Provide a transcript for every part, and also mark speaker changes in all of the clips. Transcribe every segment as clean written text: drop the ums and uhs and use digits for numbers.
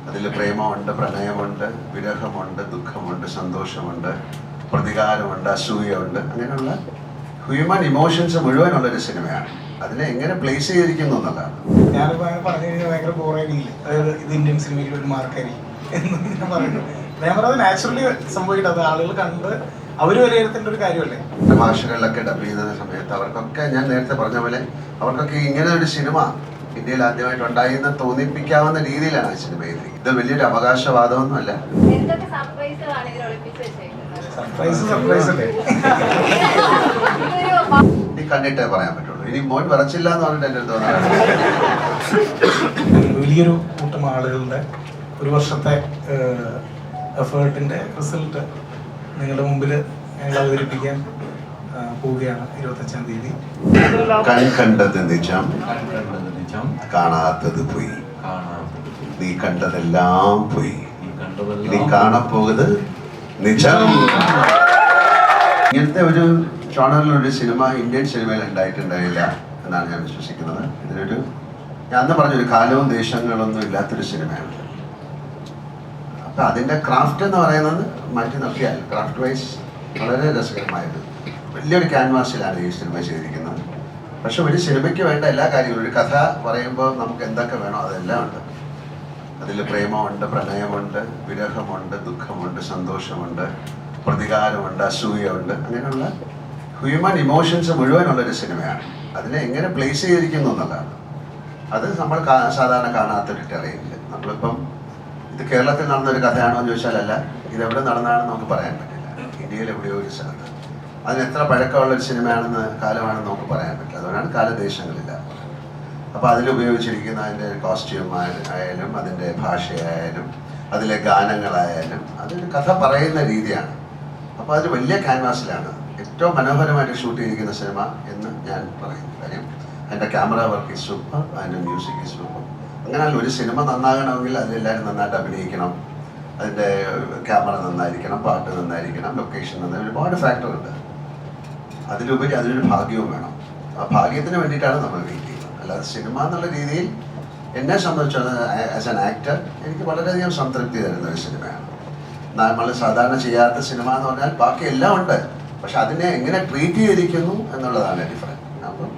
Speaker 1: അതിൽ പ്രേമമുണ്ട്, പ്രണയമുണ്ട്, വിരഹമുണ്ട്, ദുഃഖമുണ്ട്, സന്തോഷമുണ്ട്, പ്രതികാരമുണ്ട്, അസൂയുണ്ട്. അങ്ങനെയുള്ള ഹ്യൂമൻ ഇമോഷൻസ് മുഴുവനുള്ളൊരു സിനിമയാണ്. അതിനെ എങ്ങനെ പ്ലേസ് ചെയ്തിരിക്കുന്നു എന്നുള്ളതാണ്.
Speaker 2: ഞാനിപ്പോൾ അങ്ങനെ പറഞ്ഞു കഴിഞ്ഞാൽ ഭയങ്കര ബോറായിരിക്കില്ല. അതായത് ഇത് ഇന്ത്യൻ സിനിമയിൽ ഒരു മാർക്കായിരിക്കും എന്ന് ഞാൻ പറയുന്നത്. ഞാൻ പറയുന്നത് നാച്ചുറലി സംഭവിക്കട്ടെ. അത് ആളുകൾ കണ്ട് അവർ വിലയിരുത്തേണ്ട ഒരു കാര്യമല്ലേ.
Speaker 1: ഭാഷകളിലൊക്കെ ഡബ് ചെയ്യുന്ന സമയത്ത് അവർക്കൊക്കെ, ഞാൻ നേരത്തെ പറഞ്ഞ പോലെ, അവർക്കൊക്കെ ഇങ്ങനെ ഒരു സിനിമ ഇന്ത്യയിൽ ആദ്യമായിട്ട് ഉണ്ടായി എന്ന് തോന്നിപ്പിക്കാവുന്ന രീതിയിലാണ് ഈ സിനിമ ചെയ്തിരിക്കുന്നത്. ഇത് വലിയൊരു അവകാശവാദമൊന്നുമല്ല.
Speaker 2: സർപ്രൈസ് അല്ലേ.
Speaker 1: നീ കണ്ടിട്ടേ പറയാൻ പറ്റുള്ളൂ. ഇനി മോൻ വരച്ചില്ല എന്ന് പറഞ്ഞിട്ട് എൻ്റെ അടുത്ത് തോന്നാണ്.
Speaker 2: വലിയൊരു കൂട്ടം ആളുകളുടെ ഒരു വർഷത്തെ എഫേർട്ടിന്റെ റിസൾട്ട് നിങ്ങളുടെ മുമ്പിൽ ഞങ്ങൾ അവതരിപ്പിക്കാൻ പോവുകയാണ് 25-ാം തീയതി.
Speaker 1: കണ്ടത് നിജം, കാണാത്തത് പോയി, നീ കണ്ടതെല്ലാം പോയി, ഇനി കാണപ്പോകുന്നത് നിജം. ഇങ്ങനത്തെ ഒരു ജോണറിലൊരു സിനിമ ഇന്ത്യൻ സിനിമയിൽ ഉണ്ടായിട്ടുണ്ടായില്ല എന്നാണ് ഞാൻ വിശ്വസിക്കുന്നത്. ഇതിനൊരു, ഞാൻ അന്ന് പറഞ്ഞൊരു കാലവും ദേശങ്ങളൊന്നും ഇല്ലാത്തൊരു സിനിമയാണ്. അപ്പം അതിൻ്റെ ക്രാഫ്റ്റ് എന്ന് പറയുന്നത് മാറ്റി നോക്കിയാൽ ക്രാഫ്റ്റ് വൈസ് വളരെ രസകരമായത് വലിയൊരു ക്യാൻവാസിലാണ് ഈ സിനിമ ചെയ്തിരിക്കുന്നത്. പക്ഷെ ഒരു സിനിമയ്ക്ക് വേണ്ട എല്ലാ കാര്യങ്ങളും, ഒരു കഥ പറയുമ്പോൾ നമുക്ക് എന്തൊക്കെ വേണോ അതെല്ലാം ഉണ്ട്. അതിൽ പ്രേമമുണ്ട്, പ്രണയമുണ്ട്, വിരഹമുണ്ട്, ദുഃഖമുണ്ട്, സന്തോഷമുണ്ട്, പ്രതികാരമുണ്ട്, അസൂയുണ്ട്. അങ്ങനെയുള്ള ഹ്യൂമൻ ഇമോഷൻസ് മുഴുവനുള്ളൊരു സിനിമയാണ്. അതിനെ എങ്ങനെ പ്ലേസ് ചെയ്തിരിക്കുന്നു എന്നുള്ളതാണ്. അത് നമ്മൾ സാധാരണ കാണാത്തൊരു ടെറൈനിൽ. നമ്മളിപ്പം ഇത് കേരളത്തിൽ നടന്നൊരു കഥയാണോ എന്ന് ചോദിച്ചാലല്ല, ഇതെവിടെ നടന്നതാണെന്ന് നമുക്ക് പറയാൻ പറ്റില്ല. ഇന്ത്യയിൽ എവിടെയോ ഒരു സ്ഥലത്ത് അതിന് എത്ര പഴക്കമുള്ളൊരു സിനിമയാണെന്ന്, കാലമാണെന്ന് നമുക്ക് പറയാൻ പറ്റില്ല. അതുകൊണ്ടാണ് കാലദേശങ്ങളില്ല. അപ്പോൾ അതിലുപയോഗിച്ചിരിക്കുന്ന അതിൻ്റെ കോസ്റ്റ്യൂം ആയാലും അതിൻ്റെ ഭാഷയായാലും അതിലെ ഗാനങ്ങളായാലും അതൊരു കഥ പറയുന്ന രീതിയാണ്. അപ്പോൾ അതൊരു വലിയ ക്യാൻവാസിലാണ് ഏറ്റവും മനോഹരമായിട്ട് ഷൂട്ട് ചെയ്തിരിക്കുന്ന സിനിമ എന്ന് ഞാൻ പറയുന്നു. കാര്യം അതിൻ്റെ ക്യാമറ വർക്ക് ഈസ് സൂപ്പർ, അതിൻ്റെ മ്യൂസിക് ഈസ് സൂപ്പർ. അങ്ങനെ ഒരു സിനിമ നന്നാകണമെങ്കിൽ അതിലെല്ലാവരും നന്നായിട്ട് അഭിനയിക്കണം, അതിൻ്റെ ക്യാമറ നന്നായിരിക്കണം, പാട്ട് നന്നായിരിക്കണം, ലൊക്കേഷൻ നന്നായി, ഒരുപാട് ഫാക്ടറുണ്ട്. അതിലുപരി അതിനൊരു ഭാഗ്യവും വേണം. ആ ഭാഗ്യത്തിന് വേണ്ടിയിട്ടാണ് നമ്മൾ വെയിറ്റ് ചെയ്യുന്നത്. അല്ലാതെ സിനിമ എന്നുള്ള രീതിയിൽ എന്നെ സംബന്ധിച്ചത് ആസ് ആൻ ആക്ടർ എനിക്ക് വളരെയധികം സംതൃപ്തി തരുന്ന ഒരു സിനിമയാണ്. നമ്മൾ സാധാരണ ചെയ്യാത്ത സിനിമ എന്ന് പറഞ്ഞാൽ ബാക്കി എല്ലാം ഉണ്ട്, പക്ഷെ അതിനെ എങ്ങനെ ട്രീറ്റ് ചെയ്തിരിക്കുന്നു എന്നുള്ളതാണ് ഡിഫറൻറ്റ്. അപ്പം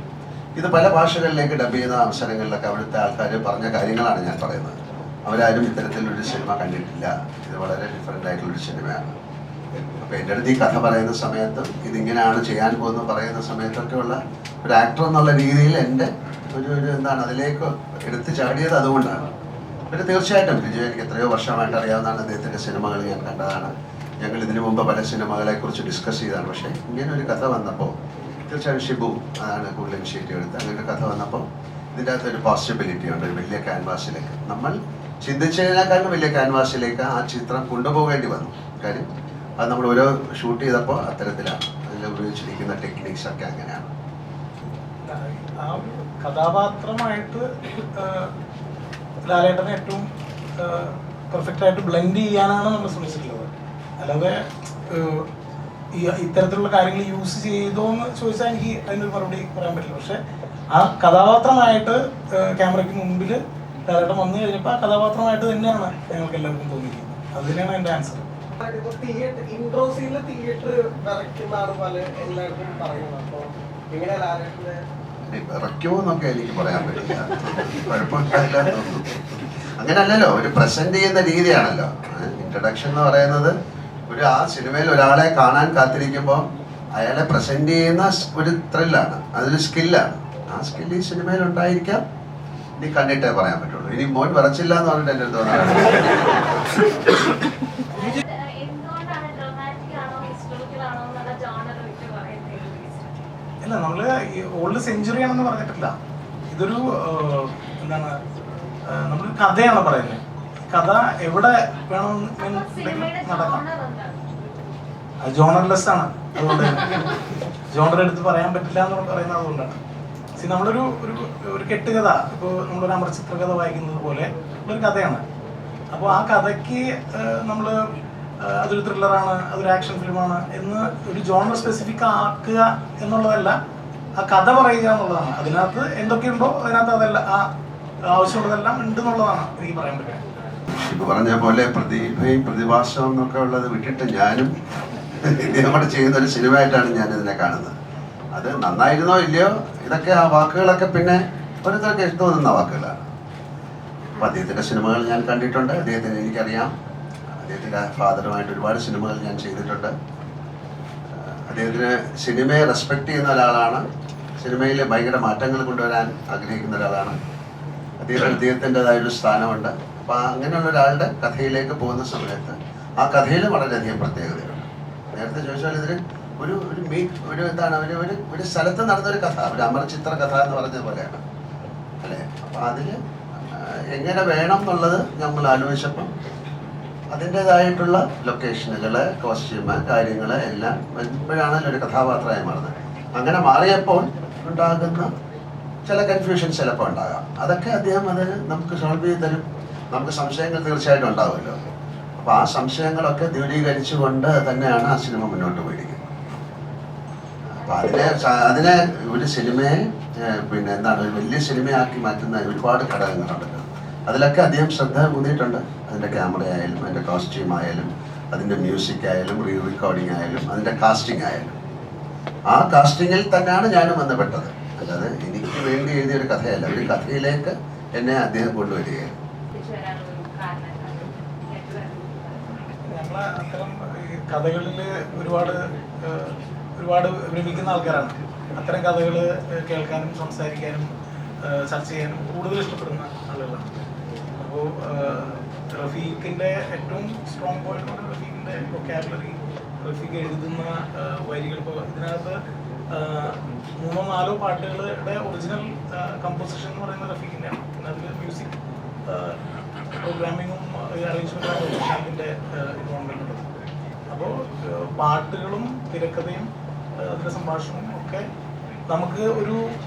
Speaker 1: ഇത് പല ഭാഷകളിലേക്ക് ഡബ് ചെയ്യുന്ന അവസരങ്ങളിലൊക്കെ അവിടുത്തെ ആൾക്കാർ പറഞ്ഞ കാര്യങ്ങളാണ് ഞാൻ പറയുന്നത്. അവരാരും ഇത്തരത്തിലൊരു സിനിമ കണ്ടിട്ടില്ല, ഇത് വളരെ ഡിഫറെൻ്റ് ആയിട്ടുള്ളൊരു സിനിമയാണ്. അപ്പോൾ എൻ്റെ അടുത്ത് ഈ കഥ പറയുന്ന സമയത്തും ഇതിങ്ങനെയാണ് ചെയ്യാൻ പോകുന്നത് പറയുന്ന സമയത്തൊക്കെ ഉള്ള ഒരു ആക്ടർ എന്നുള്ള രീതിയിൽ എൻ്റെ ഒരു എന്താണ് അതിലേക്ക് എടുത്തു ചാടിയത് അതുകൊണ്ടാണ്. പിന്നെ തീർച്ചയായിട്ടും വിജയ് എനിക്ക് എത്രയോ വർഷമായിട്ട് അറിയാവുന്നതാണ്. അദ്ദേഹത്തിൻ്റെ സിനിമകൾ ഞാൻ കണ്ടതാണ്. ഞങ്ങൾ ഇതിനു മുമ്പ് പല സിനിമകളെക്കുറിച്ച് ഡിസ്കസ് ചെയ്തതാണ്. പക്ഷേ ഇങ്ങനെ ഒരു കഥ വന്നപ്പോൾ തീർച്ചയായും ഷിബു അതാണ് കൂടുതൽ ഇനിഷ്യേറ്റീവ് എടുത്ത്. അങ്ങനെ ഒരു കഥ വന്നപ്പോൾ ഇതിൻ്റെ അകത്തൊരു പോസിബിലിറ്റി ഉണ്ട്. ഒരു വലിയ ക്യാൻവാസിലേക്ക്, നമ്മൾ ചിന്തിച്ചതിനേക്കാളും വലിയ ക്യാൻവാസിലേക്ക് ആ ചിത്രം കൊണ്ടുപോകേണ്ടി വന്നു. കാര്യം അത് നമ്മൾ ഓരോ ഷൂട്ട് ചെയ്തപ്പോൾ അത്തരത്തിലാണ്. അതിൽ ഉപയോഗിച്ചിരിക്കുന്ന ടെക്നിക്സ് ഒക്കെ അങ്ങനെയാണ്.
Speaker 2: ആ ഒരു കഥാപാത്രമായിട്ട് ലാലേട്ടനെ ഏറ്റവും പെർഫെക്റ്റ് ആയിട്ട് ബ്ലെൻഡ് ചെയ്യാനാണ് നമ്മൾ ശ്രമിച്ചിട്ടുള്ളത്. അല്ലാതെ ഇത്തരത്തിലുള്ള കാര്യങ്ങൾ യൂസ് ചെയ്തോ എന്ന് ചോദിച്ചാൽ എനിക്ക് അതിനൊരു മറുപടി പറയാൻ പറ്റില്ല. പക്ഷെ ആ കഥാപാത്രമായിട്ട് ക്യാമറയ്ക്ക് മുമ്പിൽ ലാലേട്ടൻ വന്നു കഴിഞ്ഞപ്പോൾ ആ കഥാപാത്രമായിട്ട് തന്നെയാണ് ഞങ്ങൾക്ക് എല്ലാവർക്കും തോന്നിയിരിക്കുന്നത്. അത് തന്നെയാണ് എൻ്റെ ആൻസർ.
Speaker 3: ഇൻട്രോസിലെ തിയേറ്റർ വരയ്ക്കുന്നതാണ് പല എല്ലാവർക്കും പറയുന്നത്. അപ്പോൾ ഇങ്ങനെ ലാലേട്ടനെ
Speaker 1: വിറയ്ക്കുമോന്നൊക്കെ എനിക്ക് പറയാൻ പറ്റില്ല. കുഴപ്പമില്ല തോന്നുന്നു. അങ്ങനല്ലല്ലോ, ഒരു പ്രസന്റ് ചെയ്യുന്ന രീതിയാണല്ലോ. ഇൻട്രഡക്ഷൻ എന്ന് പറയുന്നത് ആ സിനിമയിൽ ഒരാളെ കാണാൻ കാത്തിരിക്കുമ്പോൾ അയാളെ പ്രസന്റ് ചെയ്യുന്ന ഒരു ത്രില്ലാണ്, അതൊരു സ്കില്ലാണ്. ആ സ്കില്ല് ഈ സിനിമയിൽ ഉണ്ടായിരിക്കാം. ഇനി കണ്ടിട്ടേ പറയാൻ പറ്റുള്ളൂ. ഇനി മോൻ വരച്ചില്ല എന്ന് പറഞ്ഞിട്ട് എൻ്റെ അടുത്ത് തോന്നാണ്.
Speaker 2: അല്ല, നമ്മള് ഓൾഡ് സെഞ്ചുറി ആണെന്ന് പറഞ്ഞിട്ടില്ല. ഇതൊരു എന്താണ്, നമ്മൾ കഥയാണ് പറയുന്നത്. കഥ എവിടെ വേണമെന്നുണ്ടെങ്കിൽ നടക്കാം. ജോണർലെസ് ആണ്. അതുകൊണ്ട് ജോണർ എടുത്ത് പറയാൻ പറ്റില്ല എന്ന് പറയുന്നത് അതുകൊണ്ടാണ്. നമ്മളൊരു ഒരു കെട്ടുകഥ, ഇപ്പോൾ നമ്മളൊരു അമർ ചിത്രകഥ വായിക്കുന്നത് പോലെ ഒരു കഥയാണ്. അപ്പോൾ ആ കഥയ്ക്ക് നമ്മൾ അതൊരു ത്രില്ലറാണ്, അതൊരു ആക്ഷൻ ഫിലിമാണ് എന്ന് ഒരു ജോണർ സ്പെസിഫിക് ആക്കുക എന്നുള്ളതല്ല, ആ കഥ പറയുക എന്നുള്ളതാണ്. അതിനകത്ത് എന്തൊക്കെയുണ്ടോ അതിനകത്ത് അതെല്ലാം, ആ ആവശ്യമുള്ളതെല്ലാം ഉണ്ടെന്നുള്ളതാണ് എനിക്ക് പറയാൻ പറ്റുക.
Speaker 1: ശിവ പറഞ്ഞ പോലെ പ്രതിഭയും പ്രതിഭാസവും എന്നൊക്കെ ഉള്ളത് വിട്ടിട്ട് ഞാനും ഇദ്ദേഹം കൂടെ ചെയ്യുന്ന ഒരു സിനിമയായിട്ടാണ് ഞാൻ ഇതിനെ കാണുന്നത്. അത് നന്നായിരുന്നോ ഇല്ലയോ ഇതൊക്കെ ആ വാക്കുകളൊക്കെ പിന്നെ ഓരോരുത്തർക്ക് തോന്നുന്ന വാക്കുകളാണ്. അപ്പം അദ്ദേഹത്തിൻ്റെ സിനിമകൾ ഞാൻ കണ്ടിട്ടുണ്ട്, അദ്ദേഹത്തിന് എനിക്കറിയാം. അദ്ദേഹത്തിൻ്റെ ഫാദറുമായിട്ട് ഒരുപാട് സിനിമകൾ ഞാൻ ചെയ്തിട്ടുണ്ട്. അദ്ദേഹത്തിന് സിനിമയെ റെസ്പെക്റ്റ് ചെയ്യുന്ന ഒരാളാണ്, സിനിമയിൽ ഭയങ്കര മാറ്റങ്ങൾ കൊണ്ടുവരാൻ ആഗ്രഹിക്കുന്ന ഒരാളാണ്. അദ്ദേഹത്തിൻ്റെതായൊരു സ്ഥാനമുണ്ട്. അപ്പം അങ്ങനെയുള്ള ഒരാളുടെ കഥയിലേക്ക് പോകുന്ന സമയത്ത് ആ കഥയിൽ വളരെയധികം പ്രത്യേകതയുണ്ട്. നേരത്തെ ചോദിച്ചാൽ ഇതിൽ ഒരു എന്താണ് ഒരു സ്ഥലത്ത് നടന്നൊരു കഥ, ഒരു അമർചിത്ര കഥ എന്ന് പറഞ്ഞ പോലെയാണ് അല്ലേ. അപ്പം അതിൽ എങ്ങനെ വേണം എന്നുള്ളത് നമ്മൾ ആലോചിച്ചപ്പം അതിൻ്റെതായിട്ടുള്ള ലൊക്കേഷനുകൾ, കോസ്റ്റ്യൂമ്, കാര്യങ്ങൾ എല്ലാം വരുമ്പോഴാണല്ലോ ഒരു കഥാപാത്രമായി മാറുന്നത്. അങ്ങനെ മാറിയപ്പോൾ ഉണ്ടാകുന്ന ചില കൺഫ്യൂഷൻസ് ചിലപ്പോൾ ഉണ്ടാകാം. അതൊക്കെ അദ്ദേഹം അതിന് നമുക്ക് സോൾവ് ചെയ്ത് തരും. നമുക്ക് സംശയങ്ങൾ തീർച്ചയായിട്ടും ഉണ്ടാവുമല്ലോ. അപ്പോൾ ആ സംശയങ്ങളൊക്കെ ദൂരീകരിച്ചുകൊണ്ട് തന്നെയാണ് ആ സിനിമ മുന്നോട്ട് പോയിരിക്കുന്നത്. അപ്പോൾ അതിനെ ഒരു സിനിമയെ പിന്നെ എന്താണ് ഒരു വലിയ സിനിമയാക്കി മാറ്റുന്ന ഒരുപാട് ഘടകങ്ങളുണ്ടല്ലോ. അതിലൊക്കെ അദ്ദേഹം ശ്രദ്ധ ഊന്നിയിട്ടുണ്ട്. അതിൻ്റെ ക്യാമറ ആയാലും അതിൻ്റെ കോസ്റ്റ്യൂം ആയാലും അതിൻ്റെ മ്യൂസിക് ആയാലും റീറെക്കോർഡിംഗ് ആയാലും അതിൻ്റെ കാസ്റ്റിംഗ് ആയാലും ആ കാസ്റ്റിങ്ങിൽ തന്നെയാണ് ഞാനും ബന്ധപ്പെട്ടത്. അല്ലാതെ എനിക്ക് വേണ്ടി എഴുതിയൊരു കഥയല്ല, ഒരു കഥയിലേക്ക് എന്നെ അദ്ദേഹം കൊണ്ടുവരികയാണ്.
Speaker 2: ഞങ്ങളെ അത്തരം കഥകളിൽ ഒരുപാട് ഭ്രമിക്കുന്ന ആൾക്കാരാണ്. അത്തരം കഥകൾ കേൾക്കാനും സംസാരിക്കാനും ചർച്ച ചെയ്യാനും കൂടുതൽ ഇഷ്ടപ്പെടുന്ന ആളുകളാണ്. അപ്പോൾ റഫീഖിൻ്റെ ഏറ്റവും സ്ട്രോങ് പോയിന്റ് റഫീഖിൻ്റെ വൊക്കാബുലറി, റഫീഖ് എഴുതുന്ന വരികൾ. ഇപ്പോൾ ഇതിനകത്ത് 3-4 പാട്ടുകളുടെ ഒറിജിനൽ കമ്പോസിഷൻ എന്ന് പറയുന്നത് റഫീഖിൻ്റെയാണ്. പിന്നെ അതിൽ മ്യൂസിക് പ്രോഗ്രാമിങ്ങും അറേഞ്ച്മെൻറ്റും ഷാമിൻ്റെ ഇൻവോൾവ്മെൻ്റ് ഉള്ളത്. അപ്പോൾ പാട്ടുകളും തിരക്കഥയും അതിൻ്റെ സംഭാഷണവും ഒക്കെ നമുക്ക് ഒരു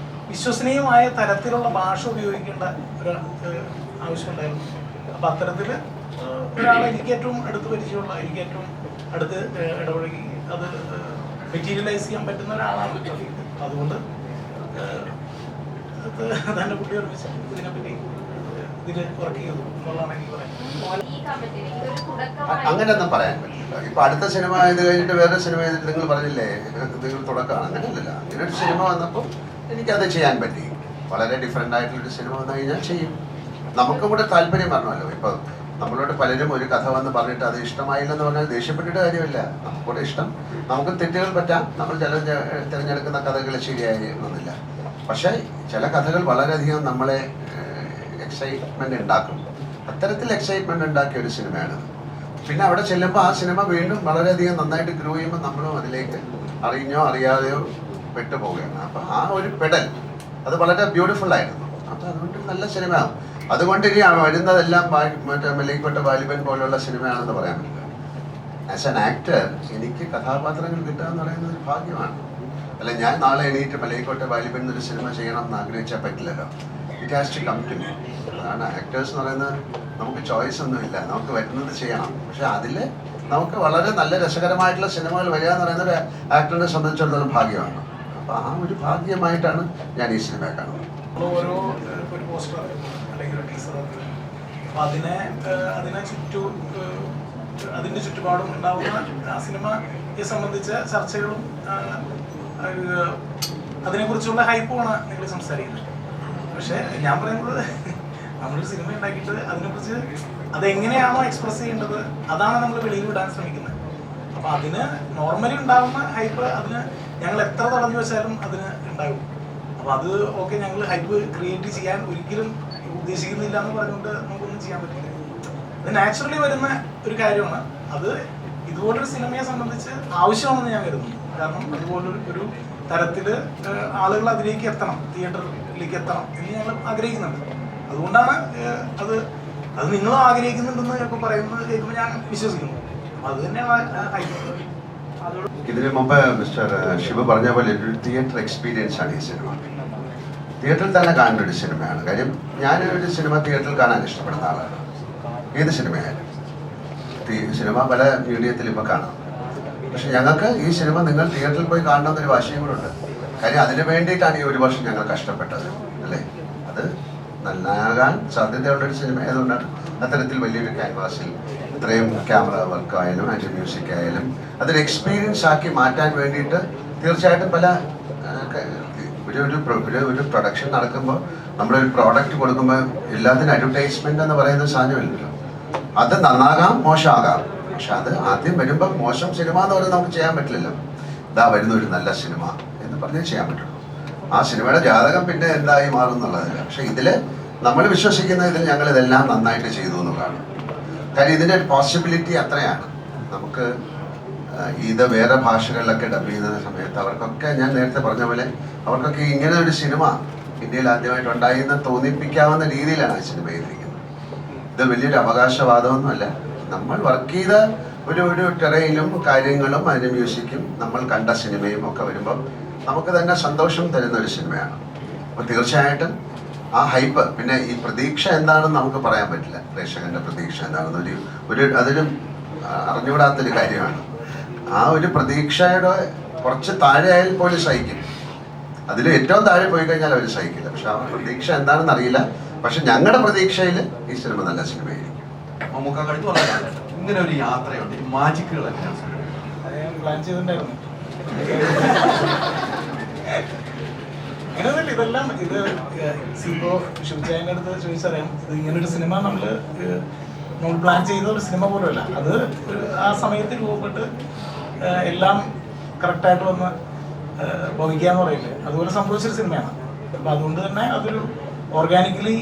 Speaker 2: വിശ്വസനീയമായ തരത്തിലുള്ള ഭാഷ ഉപയോഗിക്കേണ്ട ഒരു ആവശ്യമുണ്ടായിരുന്നു. അപ്പം അത്തരത്തിൽ ഒരാളെ എനിക്ക് ഏറ്റവും അടുത്ത് പരിചയമുള്ള, എനിക്ക് ഏറ്റവും അടുത്ത് ഇടപഴകി അത് മെറ്റീരിയലൈസ് ചെയ്യാൻ പറ്റുന്ന ഒരാളാണ് റഫീഖ്. അതുകൊണ്ട് തന്നെ കുട്ടി ഓർമ്മിച്ച് ഇതിനെപ്പറ്റി ഇതിൽ വർക്ക് ചെയ്തു എന്നുള്ളതാണ് എനിക്ക് പറയുന്നത്.
Speaker 1: അങ്ങനെയൊന്നും പറയാൻ പറ്റില്ല. ഇപ്പൊ അടുത്ത സിനിമ ഇത് കഴിഞ്ഞിട്ട് വേറെ സിനിമ ചെയ്തിട്ട് നിങ്ങൾ പറഞ്ഞില്ലേ നിങ്ങൾ തുടക്കമാണ്, അങ്ങനെയല്ല. അങ്ങനെ ഒരു സിനിമ വന്നപ്പോൾ എനിക്കത് ചെയ്യാൻ പറ്റി. വളരെ ഡിഫറെൻ്റ് ആയിട്ടുള്ളൊരു സിനിമ വന്നു കഴിഞ്ഞാൽ ചെയ്യും. നമുക്കും കൂടെ താല്പര്യം പറഞ്ഞല്ലോ. ഇപ്പൊ നമ്മളോട് പലരും ഒരു കഥ വന്ന് പറഞ്ഞിട്ട് അത് ഇഷ്ടമായില്ലെന്ന് പറഞ്ഞാൽ ദേഷ്യപ്പെട്ടിട്ട് കാര്യമില്ല. നമുക്കൂടെ ഇഷ്ടം, നമുക്ക് തെറ്റുകൾ പറ്റാം. നമ്മൾ തിരഞ്ഞെടുക്കുന്ന കഥകൾ ശരിയായി ഒന്നുമില്ല. പക്ഷേ ചില കഥകൾ വളരെയധികം നമ്മളെ എക്സൈറ്റ്മെന്റ് ഉണ്ടാക്കും. അത്തരത്തിൽ എക്സൈറ്റ്മെന്റ് ഉണ്ടാക്കിയ ഒരു സിനിമയാണ്. പിന്നെ അവിടെ ചെല്ലുമ്പോൾ ആ സിനിമ വീണ്ടും വളരെയധികം നന്നായിട്ട് ഗ്രോ ചെയ്യുമ്പോൾ നമ്മളും അതിലേക്ക് അറിഞ്ഞോ അറിയാതെയോ പെട്ടുപോവുകയാണ്. അപ്പം ആ ഒരു പെടൽ അത് വളരെ ബ്യൂട്ടിഫുൾ ആയിരുന്നു. അപ്പം അതുകൊണ്ട് നല്ല സിനിമയാണ്. അതുകൊണ്ട് ഇനി വരുന്നതെല്ലാം മറ്റേ മലൈക്കോട്ടെ വാലിബൻ പോലുള്ള സിനിമയാണെന്ന് പറയാൻ പറ്റില്ല. ആസ് ആൻ ആക്ടർ എനിക്ക് കഥാപാത്രങ്ങൾ കിട്ടുക എന്ന് പറയുന്നത് ഒരു ഭാഗ്യമാണ്. അല്ല, ഞാൻ നാളെ എണീറ്റ് മലൈക്കോട്ടെ വാലിബൻ എന്നൊരു സിനിമ ചെയ്യണം എന്ന് ആഗ്രഹിച്ചാൽ പറ്റില്ലല്ലോ. It has to come to me. അതാണ് ആക്ടേഴ്സ് എന്ന് പറയുന്നത്. നമുക്ക് ചോയ്സ് ഒന്നുമില്ല, നമുക്ക് വരുന്നത് ചെയ്യണം. പക്ഷെ അതിൽ നമുക്ക് വളരെ നല്ല രസകരമായിട്ടുള്ള സിനിമകൾ വരിക എന്ന് പറയുന്നത് ഒരു ആക്ടറിനെ സംബന്ധിച്ചിടത്തോളം ഭാഗ്യമാണ്. അപ്പോൾ ആ ഒരു ഭാഗ്യമായിട്ടാണ് ഞാൻ ഈ സിനിമയെ കാണുന്നത്.
Speaker 2: ഓരോ ഒരു പോസ്റ്റർ അല്ലെങ്കിൽ ഒരു ടീസർ, അപ്പം അതിൻ്റെ ചുറ്റുപാടും ഉണ്ടാവുന്ന ആ സിനിമയെ സംബന്ധിച്ച ചർച്ചകളും അതിനെക്കുറിച്ചുള്ള ഹൈപ്പുമാണ് നിങ്ങൾ സംസാരിക്കുന്നത്. പക്ഷേ ഞാൻ പറയുന്നത് നമ്മളൊരു സിനിമ ഉണ്ടാക്കിയിട്ട് അതിനെക്കുറിച്ച് അതെങ്ങനെയാണോ എക്സ്പ്രസ് ചെയ്യേണ്ടത് അതാണ് നമ്മൾ വെളിയിൽ വിടാൻ ശ്രമിക്കുന്നത്. അപ്പം അതിന് നോർമലി ഉണ്ടാകുന്ന ഹൈപ്പ് അതിന് ഞങ്ങൾ എത്ര തടഞ്ഞു വെച്ചാലും അതിന് ഉണ്ടാകും. അപ്പോൾ അത് ഓക്കെ, ഞങ്ങൾ ഹൈപ്പ് ക്രിയേറ്റ് ചെയ്യാൻ ഒരിക്കലും ഉദ്ദേശിക്കുന്നില്ല എന്ന് പറഞ്ഞുകൊണ്ട് നമുക്കൊന്നും ചെയ്യാൻ പറ്റില്ല. അത് നാച്ചുറലി വരുന്ന ഒരു കാര്യമാണ്. അത് ഇതുപോലൊരു സിനിമയെ സംബന്ധിച്ച് ആവശ്യമാണെന്ന് ഞാൻ കരുതുന്നു. കാരണം അതുപോലൊരു തരത്തിൽ ആളുകൾ അതിലേക്ക് എത്തണം, തിയേറ്ററിലേക്ക് എത്തണം എന്ന് ഞങ്ങൾ ആഗ്രഹിക്കുന്നുണ്ട്. അതുകൊണ്ടാണ് അത് നിങ്ങൾ ആഗ്രഹിക്കുന്നുണ്ടെന്ന് ഇപ്പോൾ പറയുന്നത് കേൾക്കുമ്പോൾ ഞാൻ വിശ്വസിക്കുന്നു. അപ്പോൾ അത് തന്നെയാണ് ഹൈപ്പ്.
Speaker 1: ഇതിനു മുമ്പ് മിസ്റ്റർ ശിവ പറഞ്ഞ പോലെ ഒരു തിയേറ്റർ എക്സ്പീരിയൻസ് ആണ് ഈ സിനിമ. തിയേറ്ററിൽ തന്നെ കാണുന്ന ഒരു സിനിമയാണ്. കാര്യം ഞാനൊരു സിനിമ തിയേറ്ററിൽ കാണാൻ ഇഷ്ടപ്പെടുന്ന ആളാണ്. ഏത് സിനിമയായാലും സിനിമ പല മീഡിയത്തിൽ ഇപ്പോൾ കാണാം. പക്ഷെ ഞങ്ങൾക്ക് ഈ സിനിമ നിങ്ങൾ തിയേറ്ററിൽ പോയി കാണണമെന്നൊരു വാശിയും കൂടെ ഉണ്ട്. കാര്യം അതിന് വേണ്ടിയിട്ടാണ് ഈ ഒരു വർഷം ഞങ്ങൾ കഷ്ടപ്പെട്ടത് അല്ലേ. അത് നന്നാകാൻ സാധ്യതയുള്ളൊരു സിനിമ ആയതുകൊണ്ടാണ് അത്തരത്തിൽ വലിയൊരു ക്യാൻവാസിൽ ഇത്രയും ക്യാമറ വർക്ക് ആയാലും ആൻഡ് മ്യൂസിക് ആയാലും അതൊരു എക്സ്പീരിയൻസ് ആക്കി മാറ്റാൻ വേണ്ടിയിട്ട് തീർച്ചയായിട്ടും പല ഒരു പ്രൊഡക്ഷൻ നടക്കുമ്പോൾ നമ്മളൊരു പ്രോഡക്റ്റ് കൊടുക്കുമ്പോൾ എല്ലാത്തിനും അഡ്വർടൈസ്മെന്റ് എന്ന് പറയുന്ന സാധനമില്ലല്ലോ. അത് നന്നാകാം, മോശമാകാം. പക്ഷെ അത് ആദ്യം വരുമ്പോൾ മോശം സിനിമ എന്ന് പറഞ്ഞാൽ നമുക്ക് ചെയ്യാൻ പറ്റില്ലല്ലോ. ഇതാ വരുന്ന ഒരു നല്ല സിനിമ എന്ന് പറഞ്ഞേ ചെയ്യാൻ പറ്റുള്ളൂ. ആ സിനിമയുടെ ജാതകം പിന്നെ എന്തായി മാറും എന്നുള്ളതല്ല. പക്ഷെ ഇതിൽ നമ്മൾ വിശ്വസിക്കുന്ന ഇതിൽ ഞങ്ങൾ ഇതെല്ലാം നന്നായിട്ട് ചെയ്തു എന്നുള്ളതാണ്. കാര്യം ഇതിൻ്റെ ഒരു പോസിബിലിറ്റി അത്രയാണ്. നമുക്ക് ഇത് വേറെ ഭാഷകളിലൊക്കെ ഡബ് ചെയ്യുന്ന സമയത്ത് അവർക്കൊക്കെ ഞാൻ നേരത്തെ പറഞ്ഞ പോലെ അവർക്കൊക്കെ ഇങ്ങനെ ഒരു സിനിമ ഇന്ത്യയിൽ ആദ്യമായിട്ട് ഉണ്ടായി എന്ന് തോന്നിപ്പിക്കാവുന്ന രീതിയിലാണ് ആ സിനിമ ചെയ്തിരിക്കുന്നത്. ഇത് വലിയൊരു അവകാശവാദമൊന്നുമല്ല. നമ്മൾ വർക്ക് ചെയ്ത ഒരു ടെറയിലും കാര്യങ്ങളും അതിൻ്റെ മ്യൂസിക്കും നമ്മൾ കണ്ട സിനിമയും ഒക്കെ വരുമ്പം നമുക്ക് തന്നെ സന്തോഷം തരുന്ന ഒരു സിനിമയാണ്. അപ്പോൾ തീർച്ചയായിട്ടും ആ ഹൈപ്പ്, പിന്നെ ഈ പ്രതീക്ഷ എന്താണെന്ന് നമുക്ക് പറയാൻ പറ്റില്ല. പ്രേക്ഷകന്റെ പ്രതീക്ഷ എന്താണെന്ന് അതൊരു അറിഞ്ഞുകൂടാത്തൊരു കാര്യമാണ്. ആ ഒരു പ്രതീക്ഷയുടെ കുറച്ച് താഴെ ആയാൽ പോലും സഹിക്കും. അതിൽ ഏറ്റവും താഴെ പോയി കഴിഞ്ഞാൽ അവർ സഹിക്കില്ല. പക്ഷെ ആ പ്രതീക്ഷ എന്താണെന്ന് അറിയില്ല. പക്ഷെ ഞങ്ങളുടെ പ്രതീക്ഷയിൽ ഈ സിനിമ നല്ല സിനിമയായിരിക്കും.
Speaker 4: ഇങ്ങനെ ഒരു യാത്രയുണ്ട്, മാജിക്കുകൾ
Speaker 2: പ്ലാൻ ചെയ്തിട്ടുണ്ടായിരുന്നു. അങ്ങനെയൊന്നുമില്ല. ഇതെല്ലാം ഇത് ഇപ്പോ ഷിവചായന്റെ അടുത്ത് ചോദിച്ചറിയാം. ഇത് ഇങ്ങനൊരു സിനിമ നമ്മൾ പ്ലാൻ ചെയ്ത ഒരു സിനിമ പോലുമല്ല. അത് ആ സമയത്ത് രൂപപ്പെട്ട് എല്ലാം കറക്റ്റായിട്ട് വന്ന് ഭവിക്കാന്ന് പറയില്ലേ, അതുപോലെ സംഭവിച്ചൊരു സിനിമയാണ്. അപ്പം അതുകൊണ്ട് തന്നെ അതൊരു ഓർഗാനിക്കലി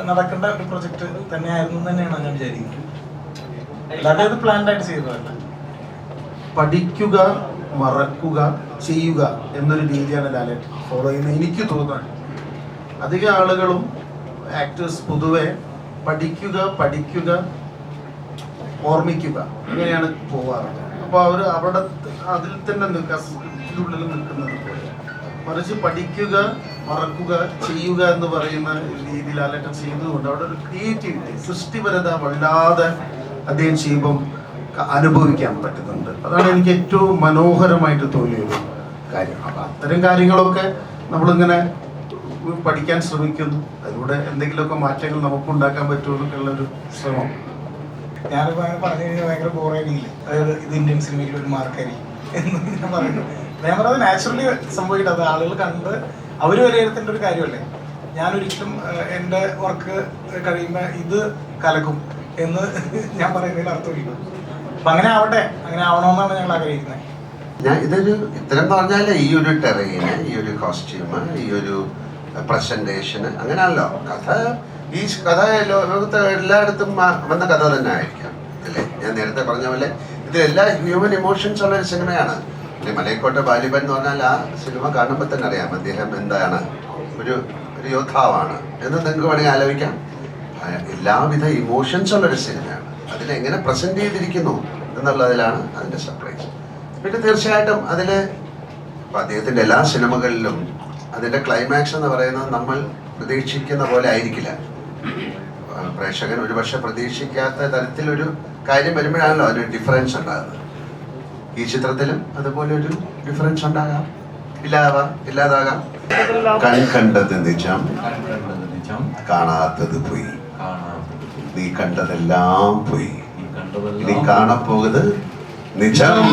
Speaker 2: നടക്കേണ്ട ഒരു പ്രൊജക്റ്റ് തന്നെയായിരുന്നു തന്നെയാണ് ഞാൻ വിചാരിക്കുന്നത്. അല്ലാതെ അത് പ്ലാൻഡ് ആയിട്ട് ചെയ്തതല്ല.
Speaker 5: പഠിക്കുക, മറക്കുക, ചെയ്യുക എന്നൊരു രീതിയാണ് ലാലേട്ടൻ ഫോളോ ചെയ്യുന്നത്. എനിക്ക് തോന്നുന്നത് അധികം ആളുകളും ആക്ടേഴ്സ് പൊതുവെ പഠിക്കുക, ഓർമ്മിക്കുക അങ്ങനെയാണ് പോവാറ്. അപ്പോൾ അവർ അവിടെ അതിൽ തന്നെ സ്ക്രിപ്റ്റിനുള്ളിൽ നിൽക്കുന്നത് പോലെ. മറിച്ച് പഠിക്കുക, മറക്കുക, ചെയ്യുക എന്ന് പറയുന്ന രീതിയിൽ ലാലേട്ടൻ ചെയ്യുന്നതുകൊണ്ട് അവിടെ ഒരു ക്രിയേറ്റിവിറ്റി, സൃഷ്ടിപരത വല്ലാതെ അദ്ദേഹം ചെയ്യുമ്പം അനുഭവിക്കാൻ പറ്റുന്നുണ്ട്. അതാണ് എനിക്ക് ഏറ്റവും മനോഹരമായിട്ട് തോന്നിയൊരു കാര്യം. അപ്പം അത്തരം കാര്യങ്ങളൊക്കെ നമ്മളിങ്ങനെ പഠിക്കാൻ ശ്രമിക്കുന്നു. അതിലൂടെ എന്തെങ്കിലുമൊക്കെ മാറ്റങ്ങൾ നമുക്ക് ഉണ്ടാക്കാൻ പറ്റുമെന്നൊക്കെയുള്ളൊരു ശ്രമം.
Speaker 2: ഞാനിപ്പോൾ അങ്ങനെ പറഞ്ഞു കഴിഞ്ഞാൽ ഭയങ്കര ബോറായിരിക്കില്ല. അതായത് ഇത് ഇന്ത്യൻ സിനിമയിൽ ഒരു മാർക്കായിരിക്കും എന്ന് ഞാൻ പറയുന്നു. ഞാൻ പറഞ്ഞത് നാച്ചുറലി സംഭവിക്കട്ടെ. അത് ആളുകൾ കണ്ട് അവർ വിലയിരുത്തേണ്ട ഒരു കാര്യമല്ലേ. ഞാനൊരിക്കലും എൻ്റെ വർക്ക് കഴിയുമ്പോൾ ഇത് കലക്കും എന്ന് ഞാൻ പറയുന്നതിൽ അർത്ഥമില്ല. അപ്പം അങ്ങനെ ആവട്ടെ, അങ്ങനെ ആവണമെന്നാണ് ഞങ്ങൾ ആഗ്രഹിക്കുന്നത്.
Speaker 1: ഞാൻ ഇത്തരം പറഞ്ഞാൽ ഈ ഒരു ടെറയിന്, ഈ ഒരു കോസ്റ്റ്യൂം, ഈ ഒരു പ്രസന്റേഷന് അങ്ങനെയാണല്ലോ ഈ കഥ ലോകത്ത് എല്ലായിടത്തും വന്ന കഥ തന്നെ ആയിരിക്കാം അല്ലേ. ഞാൻ നേരത്തെ പറഞ്ഞ പോലെ ഇതിലെല്ലാ ഹ്യൂമൻ ഇമോഷൻസ് ഉള്ളൊരു സിനിമയാണ്. പിന്നെ മലയക്കോട്ടെ ബാലിബൻ എന്ന് പറഞ്ഞാൽ ആ സിനിമ കാണുമ്പോൾ തന്നെ അറിയാം അദ്ദേഹം എന്താണ്, ഒരു യോദ്ധാവാണ് എന്ന് നിങ്ങൾക്ക് വേണമെങ്കിൽ ആലോചിക്കാം. എല്ലാവിധ ഇമോഷൻസ് ഉള്ളൊരു സിനിമയാണ്. അതിലെങ്ങനെ പ്രസന്റ് ചെയ്തിരിക്കുന്നു എന്നുള്ളതിലാണ് അതിൻ്റെ സർപ്രൈസ്. പിന്നെ തീർച്ചയായിട്ടും അതിൽ അദ്ദേഹത്തിൻ്റെ എല്ലാ സിനിമകളിലും അതിൻ്റെ ക്ലൈമാക്സ് എന്ന് പറയുന്നത് നമ്മൾ പ്രതീക്ഷിക്കുന്ന പോലെ ആയിരിക്കില്ല. പ്രേക്ഷകൻ ഒരുപക്ഷെ പ്രതീക്ഷിക്കാത്ത തരത്തിലൊരു കാര്യം വരുമ്പോഴാണല്ലോ അതിന് ഡിഫറൻസ് ഉണ്ടാകുന്നത്. ഈ ചിത്രത്തിലും അതുപോലെ ഒരു ഡിഫറൻസ് ഉണ്ടാകാം, ഇല്ലാതാകാം. കണ്ടത് നിജം, കാണാത്തത് പോയി, നീ കണ്ടതെല്ലാം പോയി, ഇനി കാണപ്പോകുന്നത് നിജം.